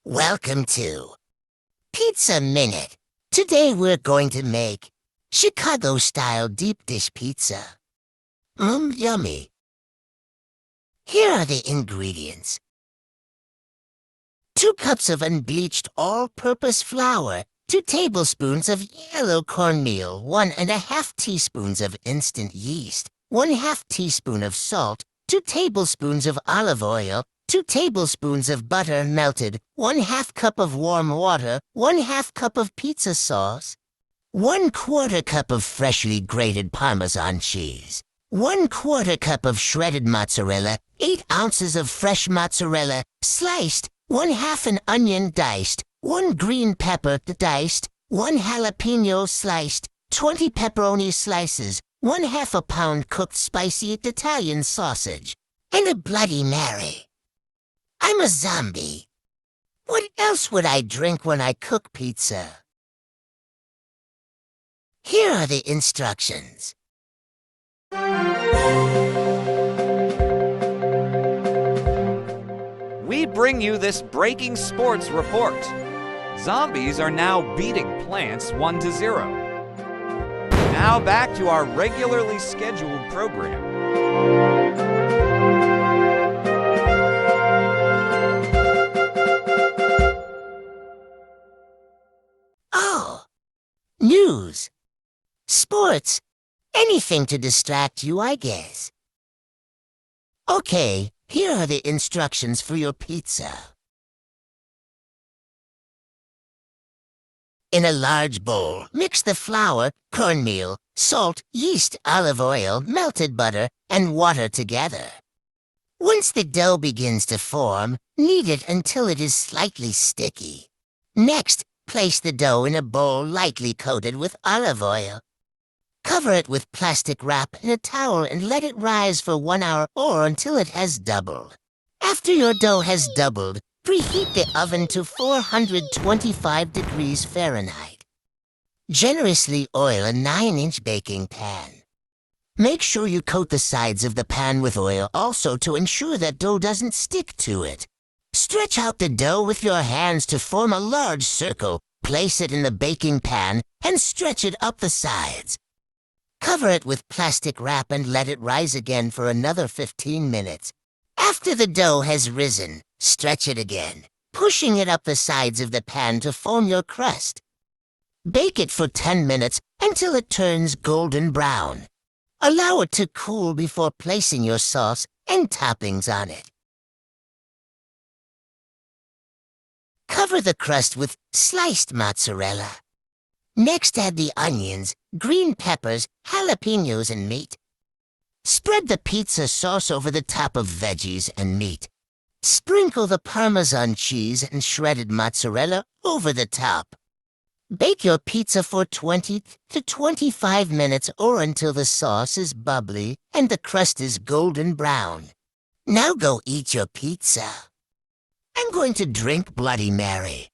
Welcome to Pizza Minute. Today we're going to make Chicago-style deep dish pizza. Yummy. Here are the ingredients. 2 cups of unbleached all-purpose flour, 2 tablespoons of yellow cornmeal, 1½ teaspoons of instant yeast, 1/2 teaspoon of salt, 2 tablespoons of olive oil, 2 tablespoons of butter melted, 1/2 cup of warm water, 1/2 cup of pizza sauce, 1/4 cup of freshly grated Parmesan cheese, 1/4 cup of shredded mozzarella, 8 ounces of fresh mozzarella, sliced, 1/2 an onion diced, 1 green pepper diced, 1 jalapeno sliced, 20 pepperoni slices, 1/2 a pound cooked spicy Italian sausage, and a Bloody Mary. I'm a zombie. What else would I drink when I cook pizza? Here are the instructions. We bring you this breaking sports report. Zombies are now beating plants 1-0. Now back to our regularly scheduled program. Oh, news, sports, anything to distract you, I guess. Okay, here are the instructions for your pizza. In a large bowl, mix the flour, cornmeal, salt, yeast, olive oil, melted butter, and water together. Once the dough begins to form, knead it until it is slightly sticky. Next, place the dough in a bowl lightly coated with olive oil. Cover it with plastic wrap and a towel and let it rise for 1 hour or until it has doubled. After your dough has doubled, preheat the oven to 425 degrees Fahrenheit. Generously oil a 9-inch baking pan. Make sure you coat the sides of the pan with oil also to ensure that dough doesn't stick to it. Stretch out the dough with your hands to form a large circle. Place it in the baking pan and stretch it up the sides. Cover it with plastic wrap and let it rise again for another 15 minutes. After the dough has risen, stretch it again, pushing it up the sides of the pan to form your crust. Bake it for 10 minutes until it turns golden brown. Allow it to cool before placing your sauce and toppings on it. Cover the crust with sliced mozzarella. Next, add the onions, green peppers, jalapenos, and meat. Spread the pizza sauce over the top of veggies and meat. Sprinkle the Parmesan cheese and shredded mozzarella over the top. Bake your pizza for 20 to 25 minutes or until the sauce is bubbly and the crust is golden brown. Now go eat your pizza. I'm going to drink Bloody Mary.